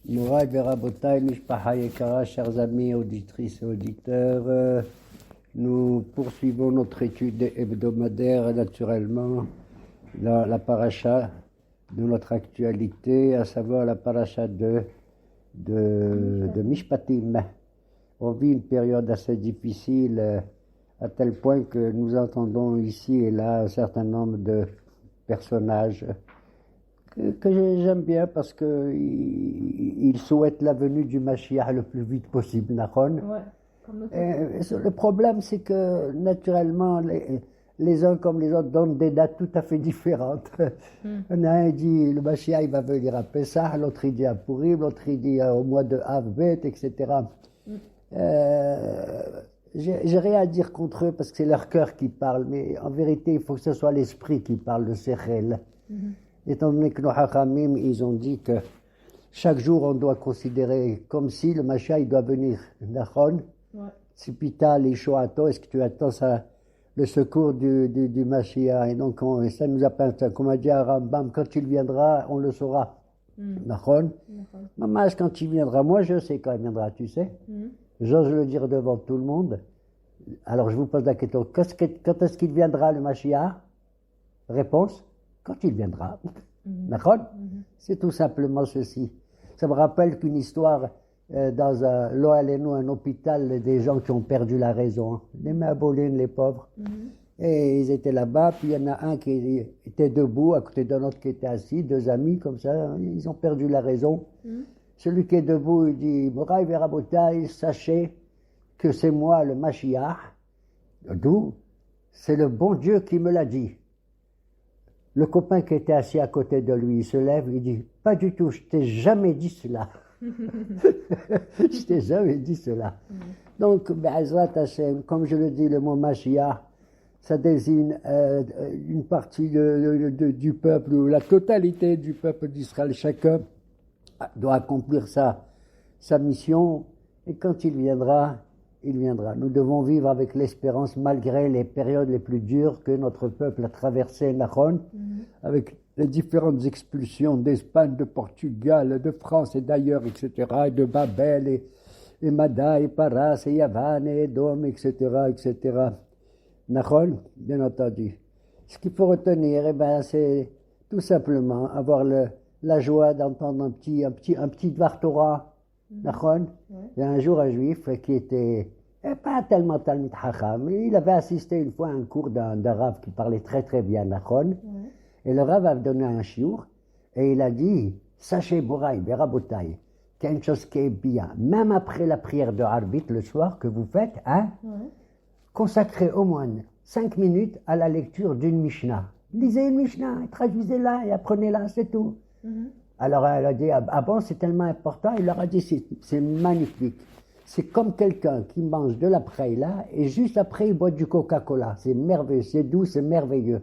Mouraï Berabotaï, Mishpaha Yekara, chers amis, auditrices et auditeurs, nous poursuivons notre étude hebdomadaire, naturellement, la paracha de notre actualité, à savoir la paracha de Mishpatim. On vit une période assez difficile, à tel point que nous entendons ici et là un certain nombre de personnages que j'aime bien parce qu'ils souhaitent la venue du Mashiach le plus vite possible, Nahon. Le problème, c'est que naturellement, les uns comme les autres donnent des dates tout à fait différentes. Un dit le Mashiach il va venir à Pessah, l'autre il dit à Purim, l'autre il dit au mois de Avbet, etc. J'ai rien à dire contre eux parce que c'est leur cœur qui parle, mais en vérité, il faut que ce soit l'esprit qui parle, le Sechel. Étant donné que nos Hachamim, ils ont dit que chaque jour, on doit considérer comme si le Mashiach, il doit venir. Nachon, Tzipita, l'Ishoato, est-ce que tu attends ça, le secours du Mashiach? Et donc, ça nous appelle, comme a dit à Rambam, quand il viendra, on le saura. Nachon. Maman, quand il viendra, moi je sais quand il viendra, tu sais. J'ose le dire devant tout le monde. Alors, je vous pose la question, quand est-ce qu'il viendra, le Mashiach? Réponse? Quand il viendra. D'accord? C'est tout simplement ceci. Ça me rappelle qu'une histoire dans un hôpital, des gens qui ont perdu la raison, les Méabolines, les pauvres. Et ils étaient là-bas, puis il y en a un qui était debout, à côté d'un autre qui était assis, deux amis comme ça, ils ont perdu la raison. Celui qui est debout, il dit, Mouraï Verabotaï, sachez que c'est moi le Mashiach. D'où? C'est le bon Dieu qui me l'a dit. Le copain qui était assis à côté de lui, il se lève, il dit, pas du tout, je t'ai jamais dit cela. Je t'ai jamais dit cela. Donc, Be'ezrat Hashem, comme je le dis, le mot Mashiach, ça désigne une partie du peuple, ou la totalité du peuple d'Israël. Chacun doit accomplir sa mission, et quand il viendra, il viendra. Nous devons vivre avec l'espérance malgré les périodes les plus dures que notre peuple a traversées, Nahon, avec les différentes expulsions d'Espagne, de Portugal, de France et d'ailleurs, etc., et de Babel, et Mada, et Paras, et Yavan, et Edom, etc., etc. Nahon, bien entendu. Ce qu'il faut retenir, c'est tout simplement avoir la joie d'entendre un petit Dvar Torah. Nahon. Il y a un jour un juif qui était pas tellement Talmid Chacham, mais il avait assisté une fois à un cours d'un Rav qui parlait très très bien Nahon. Et le Rav a donné un chiour et il a dit, sachez Mouraï, Berabotaï, qu'il y a une chose qui est bien, même après la prière de Arbit le soir que vous faites, consacrez au moins 5 minutes à la lecture d'une Mishnah. Lisez une Mishnah, traduisez-la et apprenez-la, c'est tout. Alors elle a dit, ah bon, c'est tellement important. Il leur a dit, c'est magnifique. C'est comme quelqu'un qui mange de la preila et juste après il boit du Coca-Cola. C'est merveilleux, c'est doux, c'est merveilleux.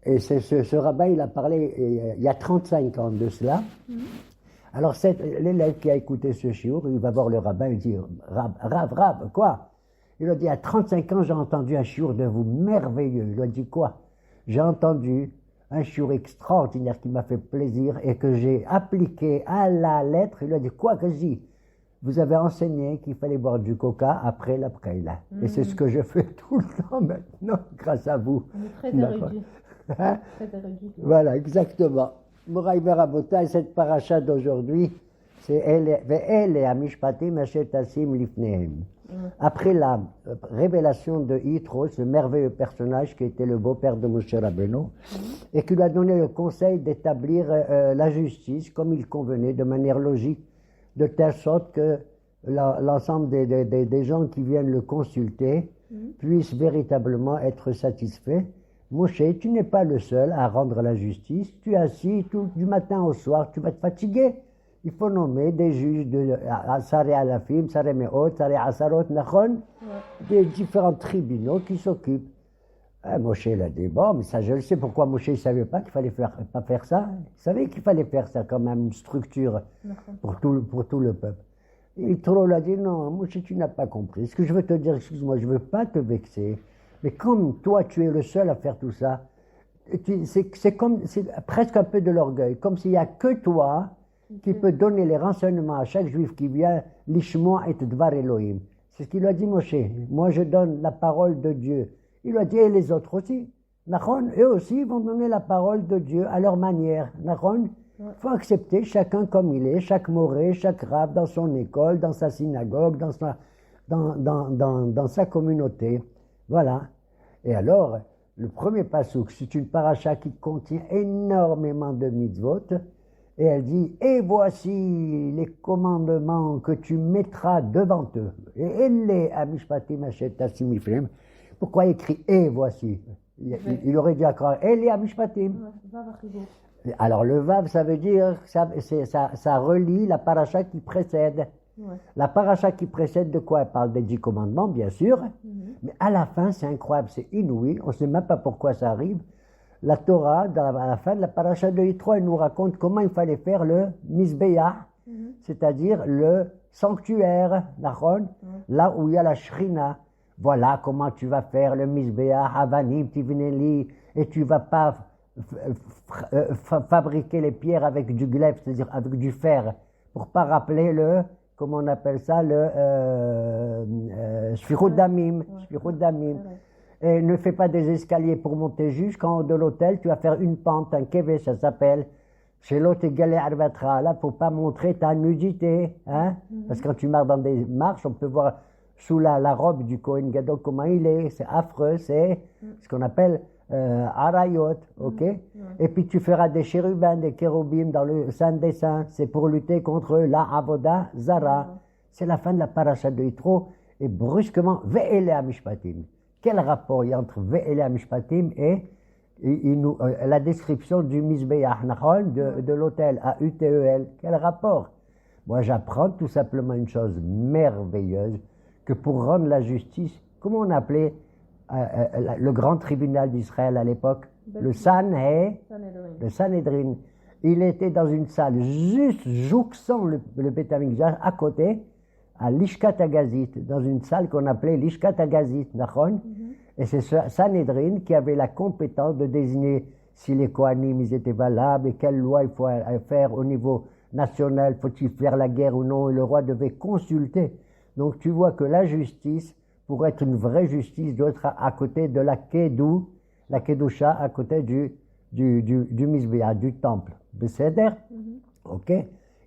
Et ce rabbin, il a parlé il y a 35 ans de cela. Alors l'élève qui a écouté ce chiour, il va voir le rabbin, il dit, Rav, quoi? Il a dit, à 35 ans, j'ai entendu un chiour de vous merveilleux. Il a dit, quoi? J'ai entendu un chiour extraordinaire qui m'a fait plaisir et que j'ai appliqué à la lettre. Il a dit, quoi que je dis? Vous avez enseigné qu'il fallait boire du coca après la preila. Et c'est ce que je fais tout le temps maintenant, grâce à vous. On est très érudit. Hein? Très érudit. Voilà, exactement. Mouraï Berabotaï, cette paracha d'aujourd'hui, c'est Elle et Amishpatim Asher Tassim Lifnehem. Après la révélation de Yitro, ce merveilleux personnage qui était le beau-père de Moshe Rabbeinu, et qui lui a donné le conseil d'établir la justice comme il convenait, de manière logique, de telle sorte que l'ensemble des gens qui viennent le consulter puissent véritablement être satisfaits. Moshe, tu n'es pas le seul à rendre la justice, tu es assis du matin au soir, tu vas te fatiguer. Il faut nommer des juges de Saré Alafim, Saré Meot, Saré Asarot, Nachon, des différents tribunaux qui s'occupent. Moshe l'a dit, bon, mais ça je le sais, pourquoi Moshe ne savait pas qu'il fallait pas faire ça? Il savait qu'il fallait faire ça comme une structure pour tout le peuple. Et Yitro l'a dit, non, Moshe, tu n'as pas compris. Ce que je veux te dire, excuse-moi, je ne veux pas te vexer, mais comme toi, tu es le seul à faire tout ça, c'est presque un peu de l'orgueil, comme s'il n'y a que toi qui peut donner les renseignements à chaque juif qui vient, l'ishmoa et dvar Elohim. C'est ce qu'il lui a dit Moshe. Moi, je donne la parole de Dieu. Il lui a dit, et les autres aussi. Nachon, eux aussi vont donner la parole de Dieu à leur manière. Nachon, il faut accepter chacun comme il est, chaque moré, chaque rave dans son école, dans sa synagogue, dans sa communauté. Voilà. Et alors, le premier passouk, c'est une paracha qui contient énormément de mitzvot. Et elle dit, et voici les commandements que tu mettras devant eux. Et elle est à Mishpatim Asher Tassim Ifrem. Pourquoi écrit et voici? Il aurait dû accroire, elle est à Mishpatim. Alors le Vav, ça veut dire, ça relie la paracha qui précède. Ouais. La paracha qui précède de quoi? Elle parle des 10 commandements, bien sûr. Mais à la fin, c'est incroyable, c'est inouï. On ne sait même pas pourquoi ça arrive. La Torah, à la fin de la paracha de Yitro, elle nous raconte comment il fallait faire le Mizbeah, c'est-à-dire le sanctuaire, là où il y a la Shrina. Voilà comment tu vas faire le Mizbeah, Havanim, Tivneli, et tu vas pas fabriquer les pierres avec du glaive, c'est-à-dire avec du fer, pour pas rappeler le, comment on appelle ça, le Shfichut Damim. Et ne fais pas des escaliers pour monter jusqu'en haut de l'hôtel, tu vas faire une pente, un kevé, ça s'appelle. Chez l'autre égalé arvatra, là, faut pas montrer ta nudité, hein. Parce que quand tu marches dans des marches, on peut voir sous la robe du Kohen Gadol comment il est, c'est affreux, c'est ce qu'on appelle arayot, ok. Et puis tu feras des chérubins, des kérubim dans le Saint des Saints, c'est pour lutter contre la avoda zara. C'est la fin de la paracha de Yitro, et brusquement, ve'ele mishpatim. Quel rapport il y a entre ve'ele mishpatim et la description du Mizbeah, de l'hôtel, A-U-T-E-L? Quel rapport? Moi, j'apprends tout simplement une chose merveilleuse, que pour rendre la justice, comment on appelait le grand tribunal d'Israël à l'époque? Le Sanhédrin. Il était dans une salle juste jouxant le Beth Amikdash à côté, à l'Ishkat Agazit, dans une salle qu'on appelait l'Ishkat Agazit, et c'est ce Sanhédrin qui avait la compétence de désigner si les Kohanim ils étaient valables et quelle loi il faut faire au niveau national, faut-il faire la guerre ou non, et le roi devait consulter. Donc tu vois que la justice, pour être une vraie justice, doit être à côté de la Kedusha, à côté du Mizbeah, du temple. Beseder? Ok?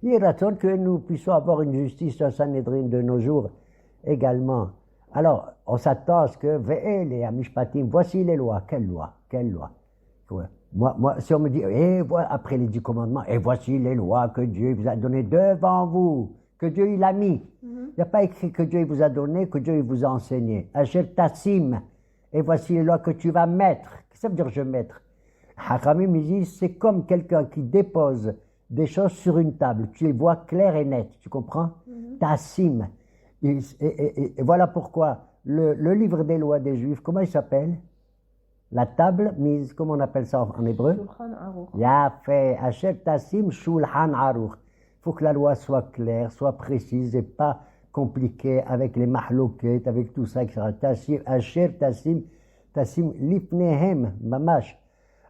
Il est raison que nous puissions avoir une justice un Sanhédrin de nos jours également. Alors, on s'attend à ce que Ve'el et Amishpatim, voici les lois. Quelles lois? Ouais. Moi, si on me dit, voilà, après les 10 commandements, et voici les lois que Dieu vous a données devant vous, que Dieu il a mis. Il n'y a pas écrit que Dieu il vous a donné, que Dieu il vous a enseigné. Asher Tassim, et voici les lois que tu vas mettre. Qu'est-ce que ça veut dire je mettre? Hachamim, ils disent, c'est comme quelqu'un qui dépose des choses sur une table. Tu les vois claires et nettes, tu comprends? Tassim. Et voilà pourquoi le livre des lois des Juifs, comment il s'appelle? La table mise, comment on appelle ça en hébreu? Shulchan Aruch. Yafé, Asher Tassim Shulchan Aruch. Il faut que la loi soit claire, soit précise et pas compliquée avec les mahloket, avec tout ça, etc. Asher Tassim Lifnehem, Mamash.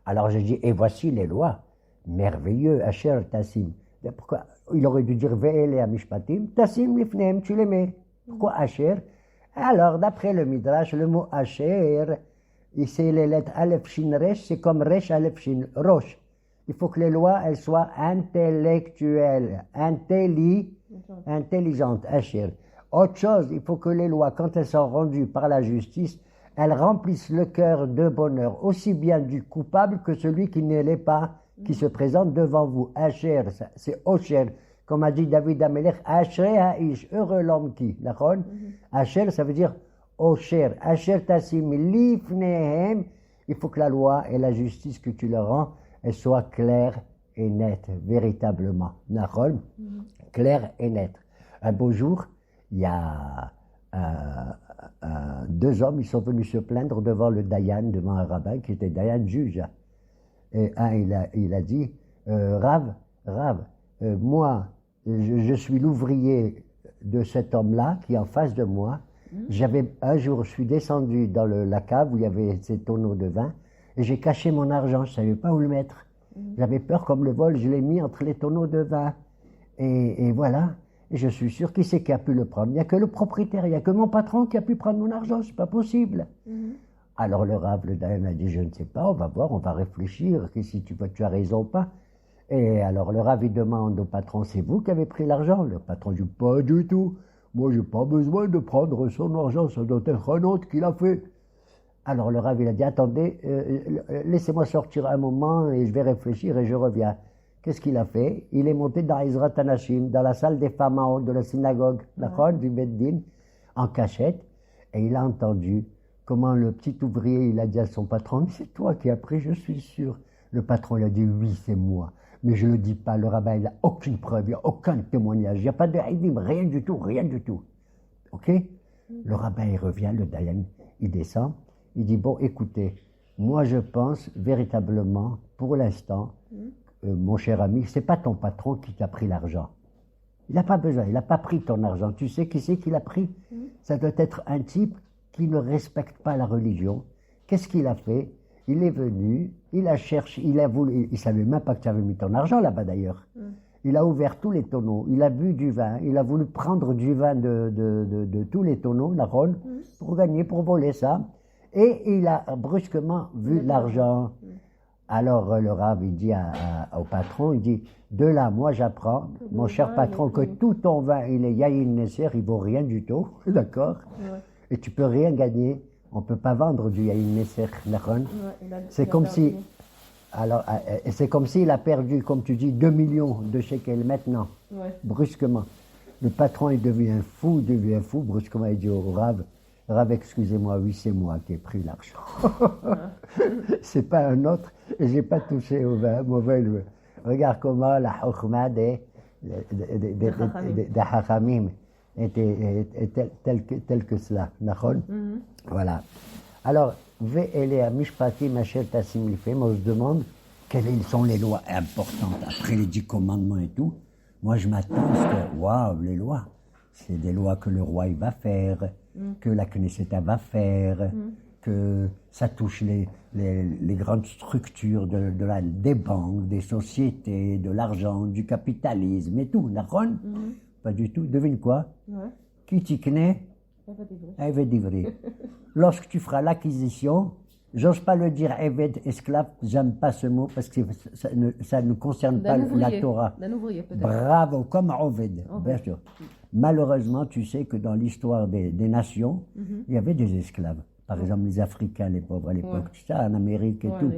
Alors je dis, et voici les lois. Merveilleux, Asher Tassim. Pourquoi? Il aurait dû dire Ve'el et Amishpatim. Tassim Lifnehem, tu les mets. Pourquoi Asher? Alors, d'après le Midrash, le mot Asher, c'est les lettres Aleph Shin Resh, c'est comme Resh Aleph Shin Rosh. Il faut que les lois, elles soient intellectuelles, intelligentes, Asher. Autre chose, il faut que les lois, quand elles sont rendues par la justice, elles remplissent le cœur de bonheur, aussi bien du coupable que celui qui ne l'est pas, qui se présente devant vous. Asher, c'est Osher. Comme a dit David Amelech, Asher Ha'ish, heureux l'homme qui, d'accord? Asher, ça veut dire Osher. Asher Tassim Lifnehem. Il faut que la loi et la justice que tu leur rends, elles soient claires et nettes, véritablement. D'accord? Claires et nettes. Un beau jour, il y a 2 hommes, ils sont venus se plaindre devant le Dayan, devant un rabbin qui était Dayan juge. Et un, il a dit, Rav, moi, je suis l'ouvrier de cet homme-là qui est en face de moi. Un jour, je suis descendu dans la cave où il y avait ces tonneaux de vin et j'ai caché mon argent, je ne savais pas où le mettre. J'avais peur comme le vol, je l'ai mis entre les tonneaux de vin. Et voilà. Et je suis sûr, qui c'est qui a pu le prendre? Il n'y a que le propriétaire, il n'y a que mon patron qui a pu prendre mon argent, c'est pas possible. Alors le Rav, le Dayan a dit, je ne sais pas, on va voir, on va réfléchir, que si tu as raison ou pas. Et alors le Rav, il demande au patron, c'est vous qui avez pris l'argent? Le patron dit, pas du tout. Moi, j'ai pas besoin de prendre son argent, ça doit être un autre qui l'a fait. Alors le Rav, il a dit, attendez, laissez-moi sortir un moment et je vais réfléchir et je reviens. Qu'est-ce qu'il a fait? Il est monté dans Ezrat Anashim, dans la salle des femmes en haut de la synagogue, du Beddin, en cachette, et il a entendu comment le petit ouvrier, il a dit à son patron, mais c'est toi qui as pris, je suis sûr. Le patron, il a dit, oui, c'est moi. Mais je ne le dis pas, le rabbin, il n'a aucune preuve, il n'y a aucun témoignage, il n'y a pas de haïdim, rien du tout, rien du tout. Ok? Le rabbin, il revient, le Dayan, il descend, il dit, bon, écoutez, moi je pense véritablement, pour l'instant, mon cher ami, c'est pas ton patron qui t'a pris l'argent. Il n'a pas besoin, il n'a pas pris ton argent. Tu sais qui c'est qui l'a pris? Ça doit être un type qui ne respecte pas la religion. Qu'est-ce qu'il a fait? Il est venu, il a cherché, il a voulu, il savait même pas que tu avais mis ton argent là-bas d'ailleurs. Il a ouvert tous les tonneaux, il a bu du vin, il a voulu prendre du vin de tous les tonneaux, la ronde, pour gagner, pour voler ça. Et il a brusquement vu l'argent. Alors le Rav, il dit au patron, il dit, de là, moi j'apprends, mon cher patron, que tout ton vin, il est Yayin Nesser, il vaut rien du tout, d'accord? Et tu peux rien gagner, on peut pas vendre du Yayin Nesser, d'accord? C'est comme si, alors, c'est comme s'il a perdu, comme tu dis, 2 millions de shekels maintenant, brusquement. Le patron, il devient fou, brusquement, il dit au Rav, Rav, excusez-moi, oui, c'est moi qui ai pris l'argent. C'est pas un autre, et j'ai pas touché au vin, mauvais. Regarde comment la chokhma des hachamim était telle que cela. Voilà. Alors, ve'elea mishpatim asher tasim lifem, on se demande quelles sont les lois importantes après les 10 commandements et tout. Moi, je m'attends à ce que, waouh, les lois, c'est des lois que le roi il va faire, que la Knesset va faire, que ça touche les grandes structures des banques, des sociétés, de l'argent, du capitalisme et tout. D'accord? Pas du tout. Devine quoi? Qui t'y connaît? Eved ivri. Lorsque tu feras l'acquisition, j'ose pas le dire Eved, esclave, j'aime pas ce mot parce que ça ne concerne pas la Torah. D'un ouvrier, peut-être. Bravo, comme Oved, bien sûr. Malheureusement, tu sais que dans l'histoire des nations, il y avait des esclaves. Par exemple, les Africains, les pauvres à l'époque, tu sais, en Amérique et tout.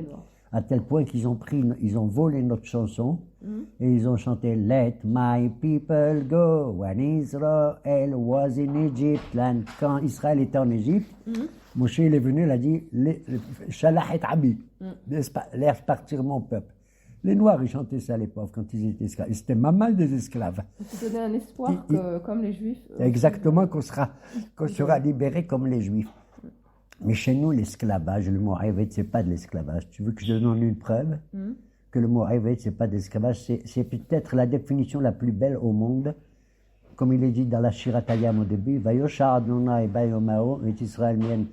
À tel point qu'ils ont volé notre chanson et ils ont chanté Let my people go when Israel was in Egypt. Quand Israël était en Égypte, Moshe il est venu, il a dit Shalah et Abi, laisse partir mon peuple. Les Noirs, ils chantaient ça, les pauvres, quand ils étaient esclaves. C'était pas mal des esclaves. Ça donnait un espoir que, comme les Juifs. Exactement, qu'on sera libérés comme les Juifs. Mais chez nous, l'esclavage, le mot Eved, c'est pas de l'esclavage. Tu veux que je te donne une preuve que le mot Eved, c'est pas de l'esclavage? C'est peut-être la définition la plus belle au monde. Comme il est dit dans la Shirat Hayam au début, Vayosha Adonai Bayomao, et Israël mien,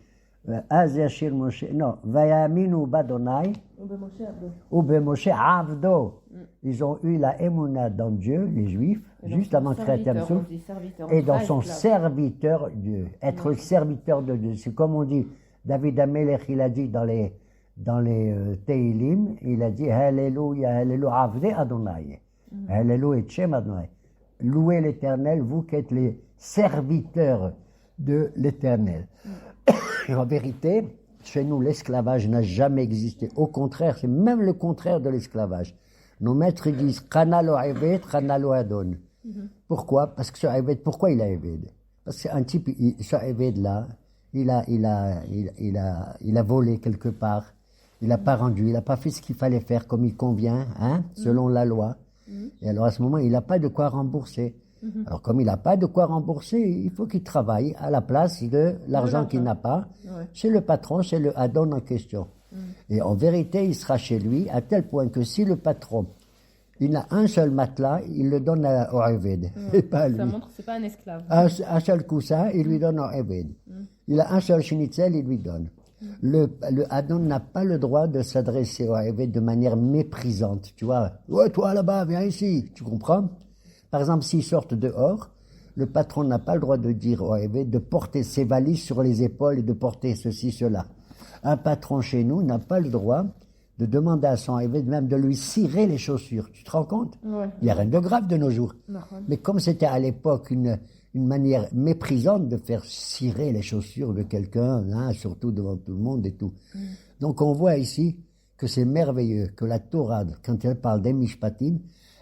Az Yashir Moshe, non, Vayaminu Badonai, Ube Moshe Avdo. Ils ont eu la émouna dans Dieu, les Juifs, juste avant de créer Tamsou, et dans son serviteur Dieu. Être le serviteur de Dieu. C'est comme on dit, David Amelech, il a dit dans les Teilim, il a dit Alléluia, Alléluia, Avde Adonai. Alléluia, Tchem Adonai. Louez l'Éternel, vous qui êtes les serviteurs de l'Éternel. Et en vérité, chez nous, l'esclavage n'a jamais existé. Au contraire, c'est même le contraire de l'esclavage. Nos maîtres disent Kana lo Eved, Kana lo Adon. Pourquoi? Parce que ce Eved, pourquoi il a Eved? Parce qu'un type, ce Eved là, il a volé quelque part. Il n'a pas rendu, il n'a pas fait ce qu'il fallait faire comme il convient, selon la loi. Et alors à ce moment, il n'a pas de quoi rembourser. Alors comme il n'a pas de quoi rembourser, il faut qu'il travaille à la place de l'argent qu'il n'a pas. Chez le patron, c'est le Adon en question. Et en vérité, il sera chez lui à tel point que si le patron, il a un seul matelas, il le donne au Eved, et pas à lui. Ça montre que c'est pas un esclave. Un seul coussin, il lui donne au Eved. Il a un seul schnitzel, il lui donne. Le Adon n'a pas le droit de s'adresser au Eved de manière méprisante. Tu vois, ouais, toi là-bas, viens ici. Tu comprends? Par exemple, s'ils sortent dehors, le patron n'a pas le droit de dire au Eved de porter ses valises sur les épaules et de porter ceci, cela. Un patron chez nous n'a pas le droit de demander à son Eved même de lui cirer les chaussures. Tu te rends compte? Ouais. Il n'y a rien de grave de nos jours. Mais comme c'était à l'époque une manière méprisante de faire cirer les chaussures de quelqu'un, hein, surtout devant tout le monde et tout. Donc on voit ici que c'est merveilleux, que la Torah, quand elle parle des Mishpatim,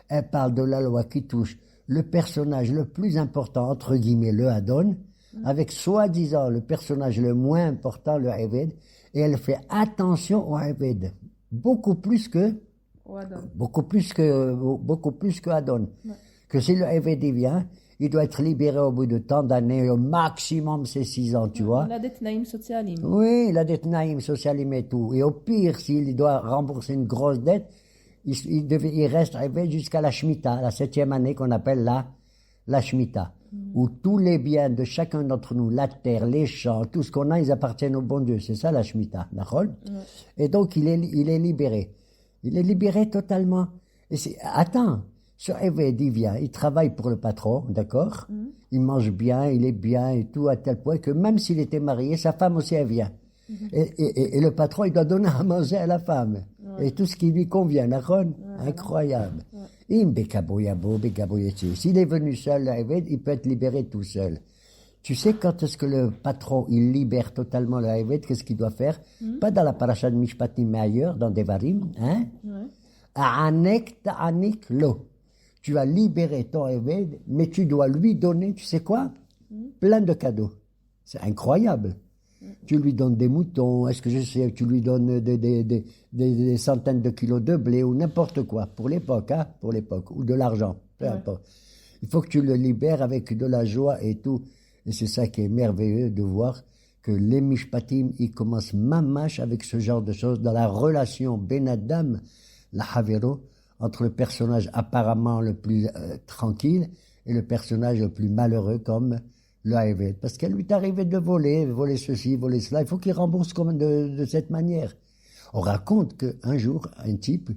elle parle de la loi qui touche le personnage le plus important, entre guillemets, le Adon, avec soi-disant le personnage le moins important, le Eved, et elle fait attention au Eved, beaucoup plus que Adon. Ouais. Que si le Eved y vient, il doit être libéré au bout de tant d'années, au maximum c'est 6 ans, tu vois. Il a des tnaïm socialim. Oui, il a des tnaïm socialim et tout. Et au pire, s'il doit rembourser une grosse dette, il reste Eved jusqu'à la Shemitah, la 7e année qu'on appelle la Shemitah, où tous les biens de chacun d'entre nous, la terre, les champs, tout ce qu'on a, ils appartiennent au bon Dieu. C'est ça la Shemitah, d'accord? Et donc il est libéré. Il est libéré totalement. Et attends, ce Eved, il vient, il travaille pour le patron, d'accord? Il mange bien, il est bien et tout, à tel point que même s'il était marié, sa femme aussi, elle vient. Et le patron, il doit donner à manger à la femme. Et tout ce qui lui convient, d'accord? Incroyable. S'il est venu seul, le Eved, il peut être libéré tout seul. Tu sais quand est-ce que le patron, il libère totalement le Eved, qu'est-ce qu'il doit faire? Pas dans la paracha de Mishpatim, mais ailleurs, dans Devarim, hein? A'anek ta'anik lo. Tu as libéré ton Eved, mais tu dois lui donner, tu sais quoi? Plein de cadeaux. C'est incroyable. Tu lui donnes des moutons, est-ce que je sais, tu lui donnes des centaines de kilos de blé ou n'importe quoi, pour l'époque, hein, ou de l'argent, peu importe. Il faut que tu le libères avec de la joie et tout. Et c'est ça qui est merveilleux de voir que les Mishpatim, ils commencent mamash avec ce genre de choses dans la relation Ben Adam, la Havero, entre le personnage apparemment le plus tranquille et le personnage le plus malheureux comme le Eved. Parce qu'elle lui est arrivé de voler ceci, voler cela. Il faut qu'il rembourse comme de cette manière. On raconte qu'un jour, un type,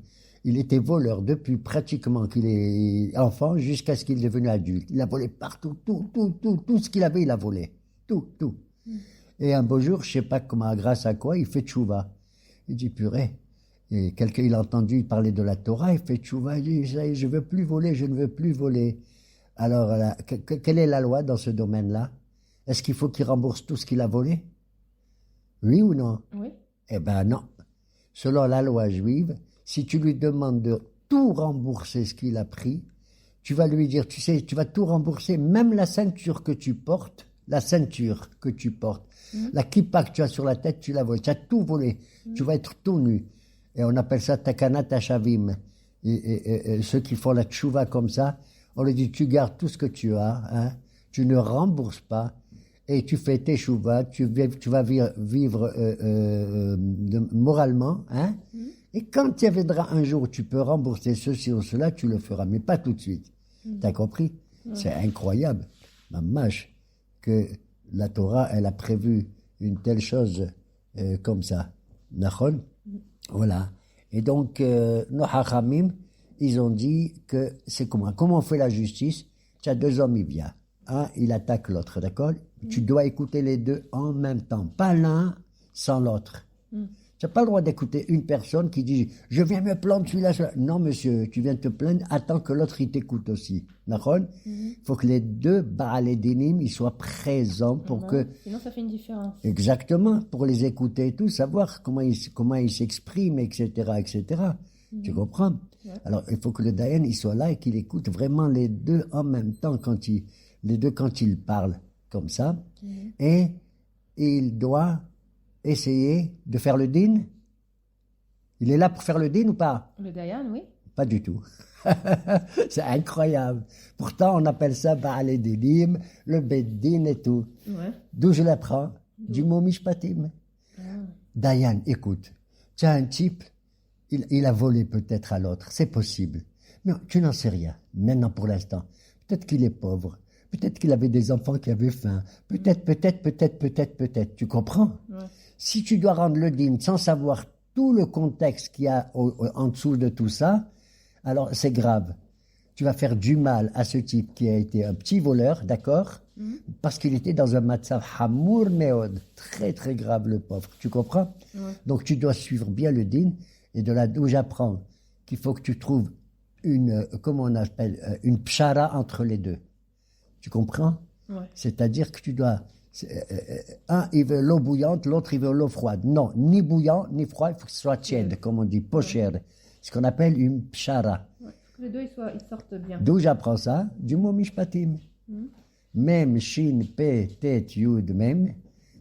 il était voleur depuis pratiquement qu'il est enfant jusqu'à ce qu'il est devenu adulte. Il a volé partout, tout ce qu'il avait, il a volé. Tout. Et un beau jour, je sais pas comment, grâce à quoi, il fait tchouva. Il dit, purée. Et quelqu'un, il a entendu parler de la Torah, il fait tchouva, il dit, je veux plus voler, je ne veux plus voler. Alors, quelle est la loi dans ce domaine-là? Est-ce qu'il faut qu'il rembourse tout ce qu'il a volé? Oui ou non? Oui. Eh ben non. Selon la loi juive, si tu lui demandes de tout rembourser ce qu'il a pris, tu vas lui dire, tu sais, tu vas tout rembourser, même la ceinture que tu portes, la kippa que tu as sur la tête, tu l'as volée, tu as tout volé, tu vas être tout nu. Et on appelle ça takanat hashavim. Et ceux qui font la tchouva comme ça, on leur dit, tu gardes tout ce que tu as, hein, tu ne rembourses pas, et tu fais tes chouvas, tu vas vivre moralement, hein, et quand il viendra un jour où tu peux rembourser ceci ou cela, tu le feras, mais pas tout de suite. T'as compris? C'est incroyable, mamash, que la Torah, elle a prévu une telle chose comme ça. Nachon? Voilà. Et donc, nos hachamim, ils ont dit que c'est comment on fait la justice? Tu as deux hommes, il vient. Un, il attaque l'autre, d'accord? Tu dois écouter les deux en même temps, pas l'un sans l'autre. Tu n'as pas le droit d'écouter une personne qui dit « Je viens me plaindre, celui-là, celui-là. » Non, monsieur, tu viens te plaindre, attends que l'autre, il t'écoute aussi. D'accord? Il faut que les deux Baalei Dinim, ils soient présents pour que... Sinon, ça fait une différence. Exactement, pour les écouter et tout, savoir comment ils s'expriment, etc., etc. Tu comprends? Alors, il faut que le Dayan, il soit là et qu'il écoute vraiment les deux en même temps quand ils parlent comme ça. Et il doit essayer de faire le din. Il est là pour faire le din ou pas? Le Dayan, oui. Pas du tout. C'est incroyable. Pourtant, on appelle ça Baalei Dinim, le Beddin et tout. Ouais. D'où je l'apprends? Du mot Mishpatim. Dayan, écoute, tu as un type, il a volé peut-être à l'autre, c'est possible. Mais tu n'en sais rien, maintenant pour l'instant. Peut-être qu'il est pauvre, peut-être qu'il avait des enfants qui avaient faim, peut-être, tu comprends? Si tu dois rendre le din sans savoir tout le contexte qu'il y a en dessous de tout ça, alors c'est grave. tu vas faire du mal à ce type qui a été un petit voleur, d'accord? Parce qu'il était dans un matzav hamour meod, très très grave le pauvre, tu comprends? Donc tu dois suivre bien le din, et de là d'où j'apprends qu'il faut que tu trouves comment on appelle, une pshara entre les deux. Tu comprends? C'est-à-dire que tu dois, un il veut l'eau bouillante, l'autre il veut l'eau froide. Non, ni bouillant ni froid, il faut que ce soit tiède, comme on dit, pocher. Ce qu'on appelle une pshara. Les deux, ils sortent bien. D'où j'apprends ça? Du mot mishpatim. Même, shin, pe, tet, yud, même,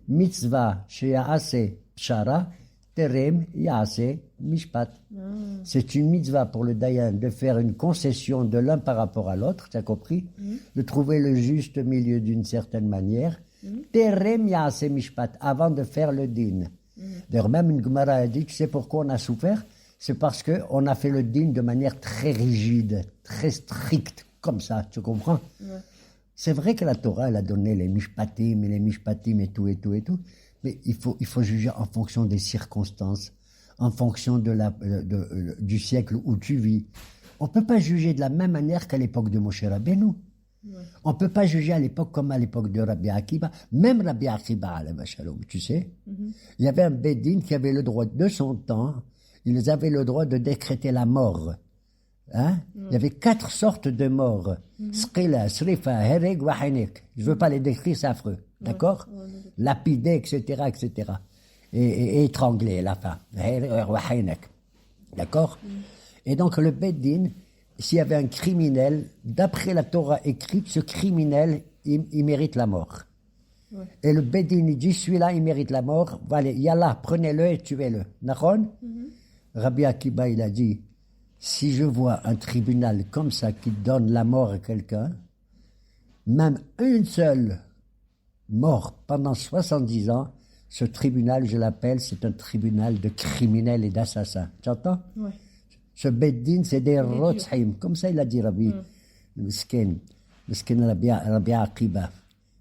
mitzvah, she'ase, pshara, terem, yase, mishpat. C'est une mitzvah pour le dayan de faire une concession de l'un par rapport à l'autre, tu as compris? De trouver le juste milieu d'une certaine manière. Terem, yase, mishpat, avant de faire le din. D'ailleurs, même une Gemara a dit, tu sais pourquoi on a souffert? C'est parce qu'on a fait le din de manière très rigide, très stricte, comme ça, tu comprends? C'est vrai que la Torah, elle a donné les mishpatim et tout, mais il faut juger en fonction des circonstances, en fonction du siècle où tu vis. On ne peut pas juger de la même manière qu'à l'époque de Moshe Rabbeinu. On ne peut pas juger à l'époque comme à l'époque de Rabbi Akiba. Même Rabbi Akiba, tu sais, il y avait un Bédine qui avait le droit de son temps, ils avaient le droit de décréter la mort. Hein? Il y avait 4 sortes de morts. Sqila, srifa, hereg, wahinek. Je ne veux pas les décrire, c'est affreux. D'accord? Lapidé, etc., etc. Et étranglé à la fin. Hereg, wahinek. D'accord? Et donc le Beddin, s'il y avait un criminel, d'après la Torah écrite, ce criminel, il mérite la mort. Et le Beddin, il dit, celui-là, il mérite la mort. Allez, yallah, prenez-le et tuez-le. D'accord? Rabbi Akiba, il a dit, si je vois un tribunal comme ça qui donne la mort à quelqu'un, même une seule mort pendant 70 ans, ce tribunal, je l'appelle, c'est un tribunal de criminels et d'assassins. Tu entends? Ce Beddin, c'est des rotzhim. Comme ça, il a dit Rabbi, le miskin Rabbi Akiba.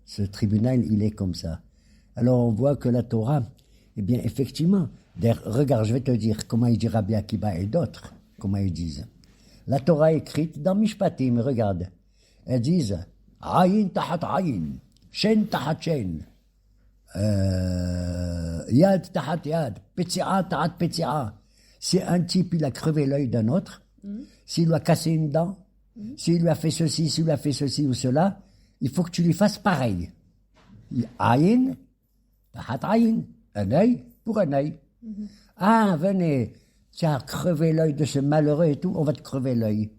Ce tribunal, il est comme ça. Alors, on voit que la Torah, eh bien, effectivement, regarde, je vais te dire comment il dit Rabbi Akiba et d'autres. Comment ils disent. La Torah écrite dans Mishpatim, regarde. Elles disent Ayin tahat ayin, Shen tahat shen, Yad tahat yad, Petsi'a tahat petsi'a. Si un type il a crevé l'œil d'un autre, s'il lui a cassé une dent, s'il lui a fait ceci, s'il lui a fait ceci ou cela, il faut que tu lui fasses pareil. Ayin tahat ayin, un œil pour un œil. Ah, venez. Tu as crevé l'œil de ce malheureux et tout, on va te crever l'œil.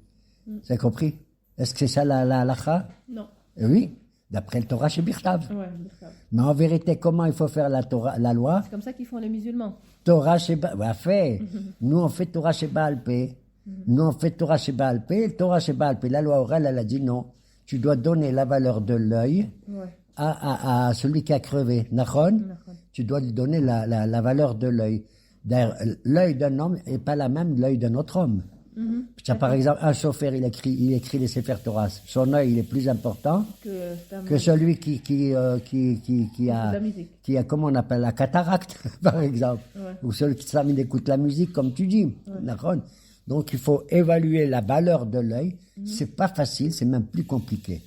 Vous avez compris? Est-ce que c'est ça la halakha? Non. Oui, d'après le Torah chez Birtav. Mais en vérité, comment il faut faire la loi? C'est comme ça qu'ils font les musulmans. Torah chez fait. Nous, on fait Torah chez Baal Pé. Nous, on fait Torah chez Baal Pé. Torah chez Baal Pé. La loi orale, elle a dit non. Tu dois donner la valeur de l'œil à celui qui a crevé. Nachon? Tu dois lui donner la valeur de l'œil. D'ailleurs, l'œil d'un homme n'est pas la même l'œil d'un autre homme. Par exemple, un chauffeur, il écrit les Sefer Torah. Son œil, il est plus important que celui qui a, comment on appelle, la cataracte, par exemple. Ou celui qui s'amène écoute la musique, comme tu dis. Donc, il faut évaluer la valeur de l'œil. C'est pas facile, c'est même plus compliqué.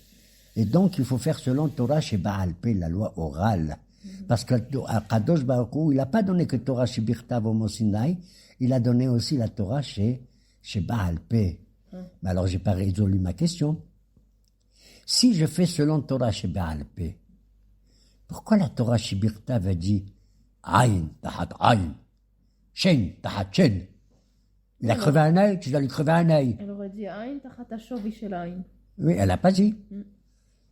Et donc, il faut faire selon Torah chez Baal Pé, la loi orale. Parce que Kadosh Baruch Hu, il n'a pas donné que Torah chez Birtav au Mont Sinaï, il a donné aussi la Torah chez Baal Pé. Mais alors, j'ai pas résolu ma question. Si je fais selon Torah chez Baal Pé, pourquoi la Torah chez Birtav a dit Aïn, tahat aïn, Shen, tahat shen? Il a crevé un œil, tu dois lui crever un œil. Elle aurait dit Aïn, tahat hashovi shel aïn. Oui, elle n'a pas dit.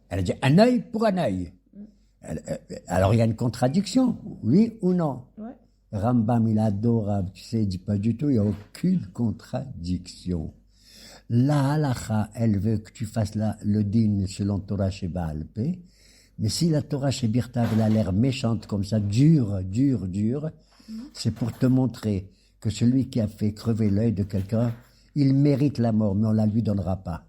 Elle a dit un œil pour un œil. Alors il y a une contradiction, oui ou non? Rambam, il est adorable, tu sais, il dit pas du tout, il n'y a aucune contradiction. La halakha, elle veut que tu fasses le din selon Torah chez Baal Pé, mais si la Torah chez Birtav, elle a l'air méchante comme ça, dure, c'est pour te montrer que celui qui a fait crever l'œil de quelqu'un, il mérite la mort, mais on la lui donnera pas.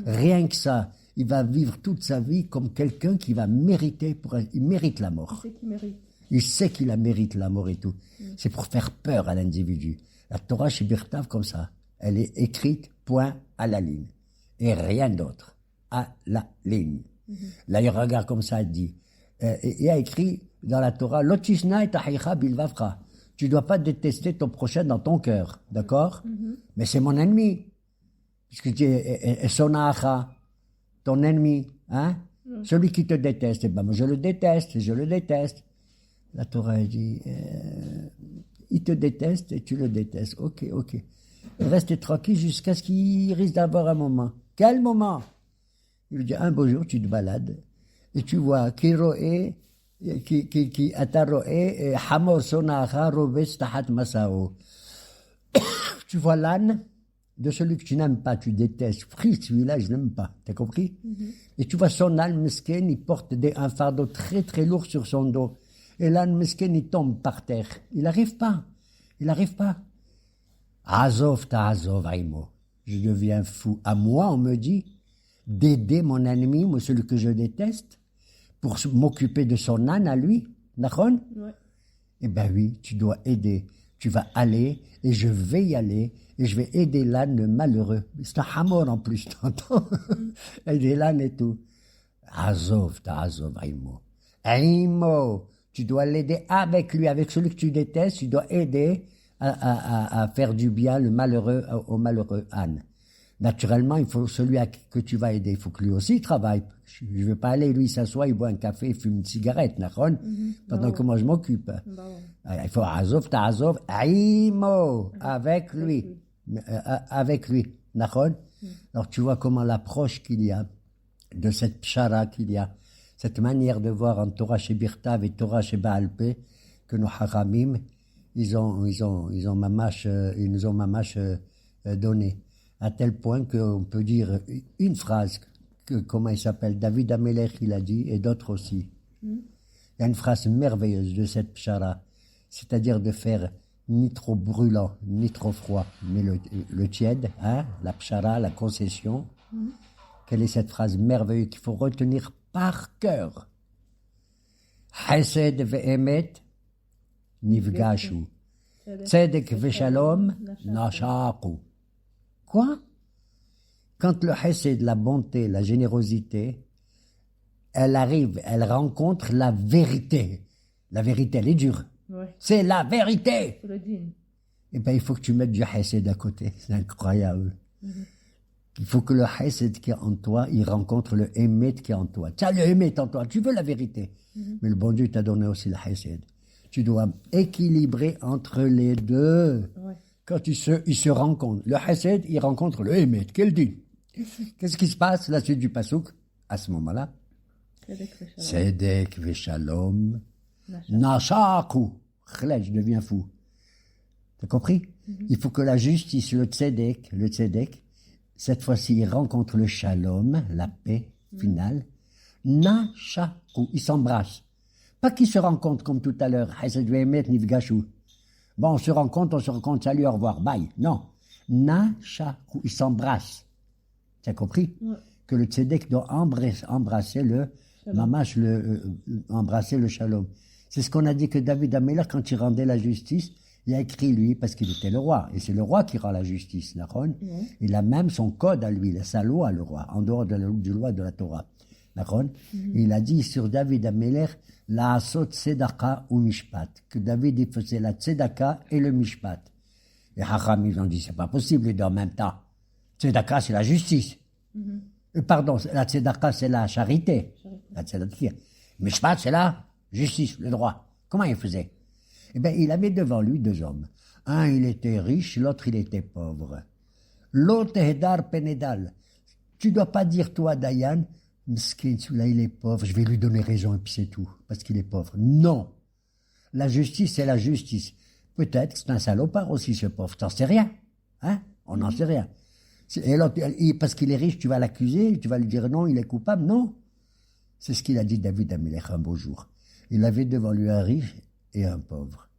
Rien que ça. Il va vivre toute sa vie comme quelqu'un qui va mériter, il mérite la mort. Il sait qu'il mérite la mort et tout. C'est pour faire peur à l'individu. La Torah chez Birtav, comme ça, elle est écrite, point à la ligne. et rien d'autre. À la ligne. Là, il regarde comme ça, il dit, il y a écrit dans la Torah, Lotishna et tahicha bilvavcha. Tu dois pas détester ton prochain dans ton cœur, d'accord? Mais c'est mon ennemi. Puisque tu es sonacha, ton ennemi, hein? Celui qui te déteste, eh ben, moi je le déteste, je le déteste. La Torah elle dit, il te déteste et tu le détestes. Ok. Reste tranquille jusqu'à ce qu'il risque d'avoir un moment. Quel moment? Il lui dit, un beau jour, tu te balades et tu vois qui ataroe hamor sonacha roves tahat masao. Tu vois l'âne de celui que tu n'aimes pas, tu détestes. Pris, celui-là, je n'aime pas. T'as compris? Et tu vois son âne mesquin, il porte un fardeau très très lourd sur son dos. Et l'âne mesquin, il tombe par terre. Il n'arrive pas. Azov ta azov aimo. Je deviens fou. À moi, on me dit d'aider mon ennemi, moi, celui que je déteste, pour m'occuper de son âne à lui. D'accord? Ouais. Eh ben oui, tu dois aider. Tu vas aller, et je vais y aller, et je vais aider l'âne malheureux. C'est un hamor en plus, t'entends? Aider l'âne et tout. Azov, aimo. Aimo. Tu dois l'aider avec lui, avec celui que tu détestes, tu dois aider à faire du bien au malheureux âne. Naturellement, il faut celui que tu vas aider, il faut que lui aussi travaille. Je ne vais pas aller, lui, s'assoit, il boit un café, il fume une cigarette, pendant que moi je m'occupe. Il faut azov, aimo, avec lui. Avec lui, Alors tu vois comment l'approche qu'il y a de cette pshara qu'il y a, cette manière de voir en Torah chez Birtav et Torah chez Baal Peh, que nos haramim, ils nous ont mamash donné. À tel point qu'on peut dire une phrase, comment il s'appelle, David Amelech, il a dit, et d'autres aussi. Il y a une phrase merveilleuse de cette pshara, c'est-à-dire de faire ni trop brûlant, ni trop froid, mais le tiède, hein, la pshara, la concession. Quelle est cette phrase merveilleuse qu'il faut retenir par cœur? Chesed ve'emet nifgashu. Tzedek ve'shalom nashaqu. Quoi? Quand le chesed, la bonté, la générosité, elle arrive, elle rencontre la vérité. La vérité, elle est dure. Ouais. C'est la vérité. C'est le din. Eh bien, il faut que tu mettes du chesed à côté. C'est incroyable. Il faut que le chesed qui est en toi, il rencontre le émet qui est en toi. Tu as le émet en toi, tu veux la vérité. Mais le bon Dieu t'a donné aussi le chesed. Tu dois équilibrer entre les deux. Ouais. Quand ils se rencontrent, le chesed, il rencontre le émet. Quel dit? Qu'est-ce qui se passe, la suite du pasouk, à ce moment-là? Tzedek veshalom nashaku. Je deviens fou. T'as compris? Il faut que la justice, le tzedek, cette fois-ci, il rencontre le shalom, la paix finale. Nashaku, ils s'embrassent. Pas qu'ils se rencontrent comme tout à l'heure. Chesed ve'emet nifgashu. Bon, on se rencontre, salut, au revoir, bye. Non. Nashaku, ils s'embrassent. Tu as compris? Ouais. Que le tzedek doit embrasser embrasser le shalom. C'est ce qu'on a dit que David Amelech, quand il rendait la justice, il a écrit lui, parce qu'il était le roi. Et c'est le roi qui rend la justice, d'accord? Il a même son code à lui, sa loi, le roi, en dehors du loi de la Torah. D'accord? Il a dit sur David Amelech, la asot tzedaka ou mishpat. Que David, il faisait la tzedaka et le mishpat. Et Hacham, ils ont dit, c'est pas possible les deux en même temps. Tzedaka, c'est la justice. Pardon, la tzedaka, c'est la charité. La tzedaka. Mishpat, c'est la justice, le droit. Comment il faisait? Eh bien, il avait devant lui deux hommes. Un, il était riche, l'autre, il était pauvre. L'autre, Hedar Penedal. Tu dois pas dire, toi, Dayan, Mskin, celui-là, il est pauvre, je vais lui donner raison et puis c'est tout, parce qu'il est pauvre. Non. La justice, c'est la justice. Peut-être que c'est un salopard aussi, ce pauvre. T'en sais rien. Hein? On n'en sait rien. Et l'autre, parce qu'il est riche, tu vas l'accuser, tu vas lui dire non, il est coupable. Non. C'est ce qu'il a dit David Amelech un beau jour. Il avait devant lui un riche et un pauvre.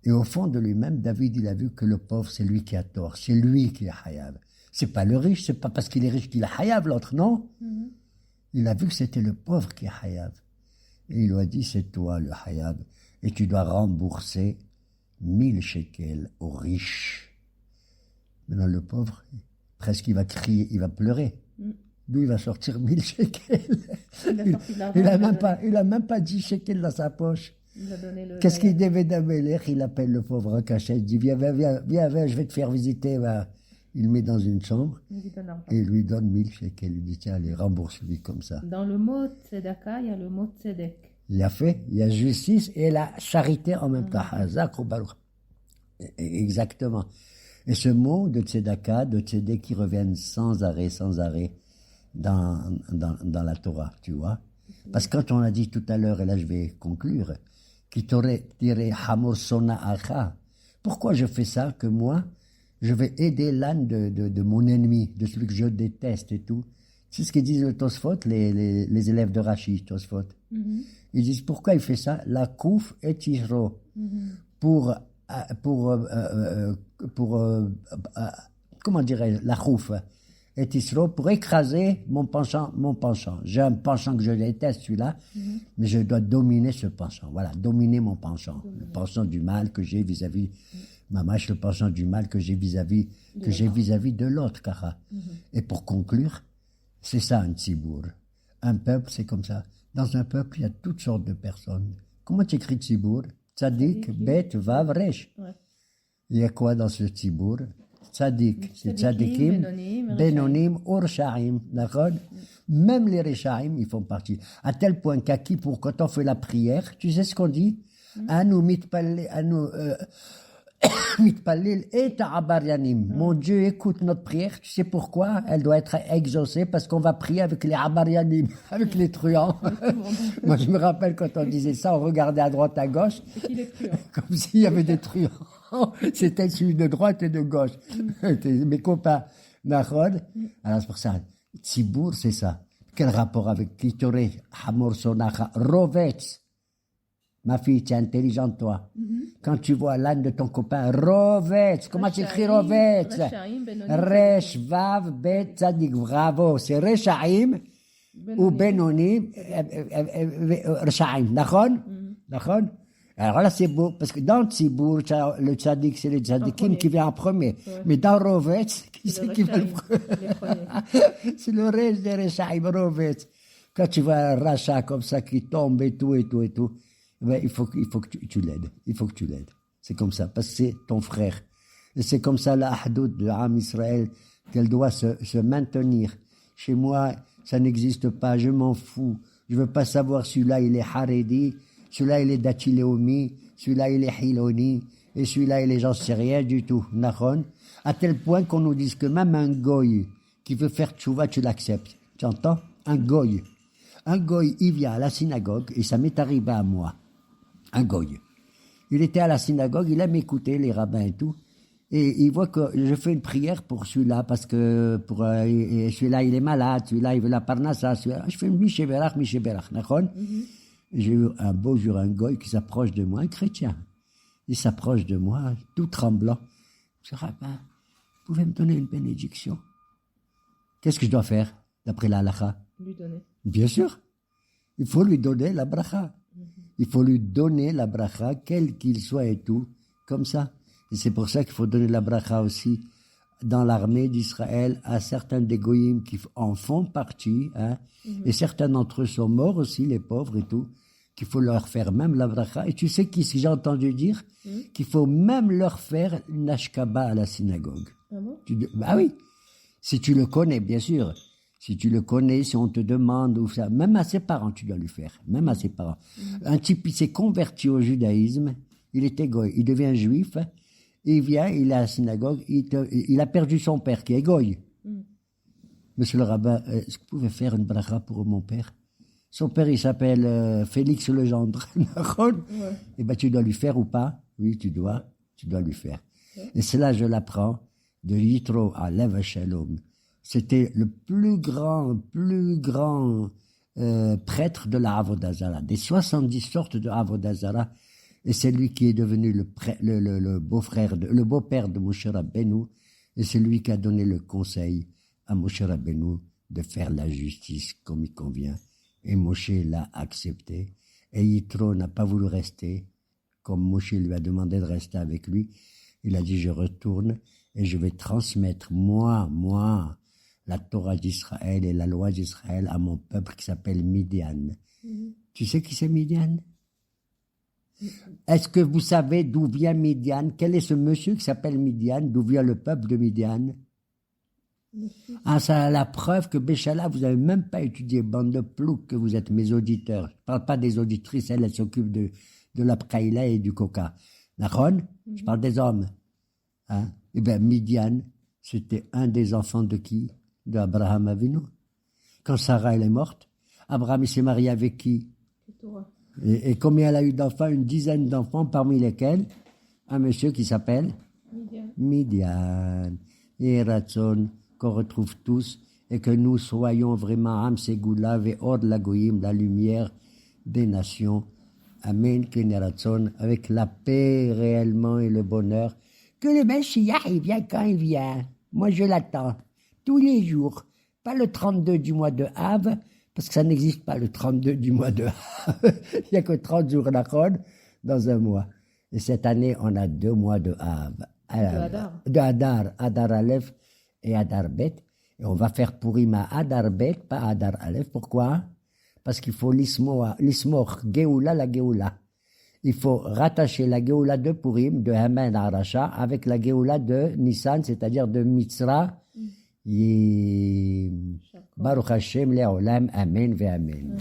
Et au fond de lui-même, David, il a vu que le pauvre, c'est lui qui a tort. C'est lui qui est hayav. C'est pas le riche, c'est pas parce qu'il est riche qu'il est hayav, l'autre, non. Il a vu que c'était le pauvre qui est hayav. Et il lui a dit, c'est toi le hayav. Et tu dois rembourser 1000 shekels aux riches. Maintenant, le pauvre, presque il va crier, il va pleurer. D'où il va sortir 1000 shekels. Il a sorti de l'argent. Il a même pas 10 shekels dans sa poche. Il a donné le. Qu'est-ce qu'il devait d'Amelech? Il appelle le pauvre Akasha, il dit viens, je vais te faire visiter. Bah, il le met dans une chambre Il lui donne l'argent. et il lui donne 1000 shekels. Il dit tiens, allez, rembourse-lui comme ça. Dans le mot tzedaka, il y a le mot tzedek. Il a fait, il y a justice et la charité en même temps. Hazak ou Baruch. Exactement. Et ce mot de tzedaka, de tzedek qui reviennent sans arrêt dans la Torah, tu vois. Parce que quand on a dit tout à l'heure, et là je vais conclure, qui t'aurait tiré Hamor Sona Acha, pourquoi je fais ça, que moi, je vais aider l'âne de mon ennemi, de celui que je déteste et tout. C'est ce qu'ils disent le Tosfot, les élèves de Rashi, Tosfot. Ils disent pourquoi il fait ça, la kouf et tiro, pour comment dirais-je, la kouf et tiro, pour écraser mon penchant. J'ai un penchant que je déteste, celui-là, mais je dois dominer ce penchant. Voilà, dominer mon penchant. Le penchant du mal que j'ai vis-à-vis, mamash, le penchant du mal que j'ai vis-à-vis de l'autre, Kara. Et pour conclure, c'est ça un tzibour. Un peuple, c'est comme ça. Dans un peuple, il y a toutes sortes de personnes. Comment tu écris tzibour? Tzadik, bet, vav, resh. Ouais. Il y a quoi dans ce tzibour? Tzadik, c'est tzadikim, Benonim, benonim, urshaim. D'accord? Même les reshaim, ils font partie. À tel point qu'à qui, quand on fait la prière, tu sais ce qu'on dit? Anu mitpallil et ta'abarianim. Mon Dieu écoute notre prière. Tu sais pourquoi? Elle doit être exaucée parce qu'on va prier avec les abarianim, avec les truands. Moi, je me rappelle quand on disait ça, on regardait à droite, à gauche, C'est qui les truands? comme s'il y avait des truands. C'était celui de droite et de gauche. Mes copains, Nahod. Alors, c'est pour ça. Tzibour, c'est ça. Quel rapport avec Kitoré, Hamor Sonacha, Rovetz? Ma fille, tu es intelligente, toi. Quand tu vois l'âne de ton copain, Rovetz. Comment tu écris Rovetz? Reshaim, Benonim, Resh, Vav, Bet, Tzadik. Bravo. C'est Reshaim ou Benonim, Reshaim. D'accord? D'accord? Alors là, c'est beau, parce que dans Tzibour, le Tzadik, c'est le Tzadikim qui vient en premier. Ouais. Mais dans Rovetz, qui c'est qui vient le Reshaim, premier? les premiers. C'est le reste des Reshaim, Rovetz. Quand tu vois un rachat comme ça qui tombe et tout, ben, il faut que tu l'aides. Il faut que tu l'aides. C'est comme ça, parce que c'est ton frère. Et c'est comme ça la Ahdoud de Am Israël, qu'elle doit se maintenir. Chez moi, ça n'existe pas, je m'en fous. Je veux pas savoir celui-là il est Haredi, celui-là il est Datileomi, celui-là il est Hiloni, et celui-là il est j'en sais rien du tout. Nahon. À tel point qu'on nous dise que même un goy qui veut faire tchouva, tu l'acceptes. Tu entends? Un goy. Un goy, il vient à la synagogue, et ça m'est arrivé à moi. Un goy. Il était à la synagogue, il aime écouter les rabbins et tout, et il voit que je fais une prière pour celui-là, parce que et celui-là il est malade, celui-là il veut la parnassa, celui-là, je fais une Mishéberach, d'accord? J'ai eu un beau jour un goy qui s'approche de moi, un chrétien. Il s'approche de moi, tout tremblant. Je dis, rabbin, vous pouvez me donner une bénédiction? Qu'est-ce que je dois faire, d'après la halakha? Lui donner. Bien sûr. Il faut lui donner la bracha. Il faut lui donner la bracha, quel qu'il soit et tout, comme ça. Et c'est pour ça qu'il faut donner la bracha aussi dans l'armée d'Israël à certains des goyim qui en font partie, hein, et certains d'entre eux sont morts aussi, les pauvres et tout, qu'il faut leur faire même la bracha. Et tu sais qui, si j'ai entendu dire, qu'il faut même leur faire une ashkaba à la synagogue. Ah bon? Bah oui, si tu le connais, bien sûr. Si tu le connais, si on te demande, ou ça, même à ses parents, tu dois lui faire. Même à ses parents. Un type, il s'est converti au judaïsme, il était goy, il devient juif, et il vient, il est à la synagogue, il a perdu son père, qui est goy. Monsieur le rabbin, est-ce que vous pouvez faire une bracha pour mon père? Son père, il s'appelle Félix Legendre. Ouais. Eh ben, tu dois lui faire ou pas? Oui, tu dois lui faire. Et cela, je l'apprends de Yitro à Lev Shalom. C'était le plus grand prêtre de la Avodah Zarah, des 70 sortes de Avodah Zarah, et c'est lui qui est devenu le beau-père de Moshe Rabbeinu, et c'est lui qui a donné le conseil à Moshe Rabbeinu de faire la justice comme il convient, et Moshe l'a accepté, et Yitro n'a pas voulu rester, comme Moshe lui a demandé de rester avec lui. Il a dit, je retourne, et je vais transmettre, moi, la Torah d'Israël et la loi d'Israël à mon peuple qui s'appelle Midian. Tu sais qui c'est Midian? Est-ce que vous savez d'où vient Midian? Quel est ce monsieur qui s'appelle Midian? D'où vient le peuple de Midian? Ah, ça a la preuve que Béchala, vous n'avez même pas étudié, bande de ploucs, que vous êtes mes auditeurs. Je ne parle pas des auditrices, elles s'occupent de la praïla et du coca. D'accord? Je parle des hommes. Hein? Eh bien, Midian, c'était un des enfants de qui? De Abraham Avinu. Quand Sarah, elle est morte, Abraham, il s'est marié avec qui? Et combien elle a eu d'enfants? Une dizaine d'enfants, parmi lesquels un monsieur qui s'appelle Midian. Et Ratson, qu'on retrouve tous, et que nous soyons vraiment Am Segula Ve'or Lagoïm, la lumière des nations. Amen, Keneratson, avec la paix réellement et le bonheur. Que le Messie, il vient quand il vient. Moi, je l'attends. Tous les jours. Pas le 32 du mois de Av, parce que ça n'existe pas le 32 du mois de Av. Il n'y a que 30 jours d'Achon dans un mois. Et cette année, on a 2 mois de Av. De Hadar. Hadar Aleph et Hadar Bet. Et on va faire Purim à Hadar Bet, pas Hadar Aleph. Pourquoi? Parce qu'il faut l'ismor, Géoula, la Géoula. Il faut rattacher la Géoula de Purim, de Haman à Aracha, avec la Géoula de Nissan, c'est-à-dire de Mitzra. Baruch Hashem, Le'olam, Amen, Ve'amen.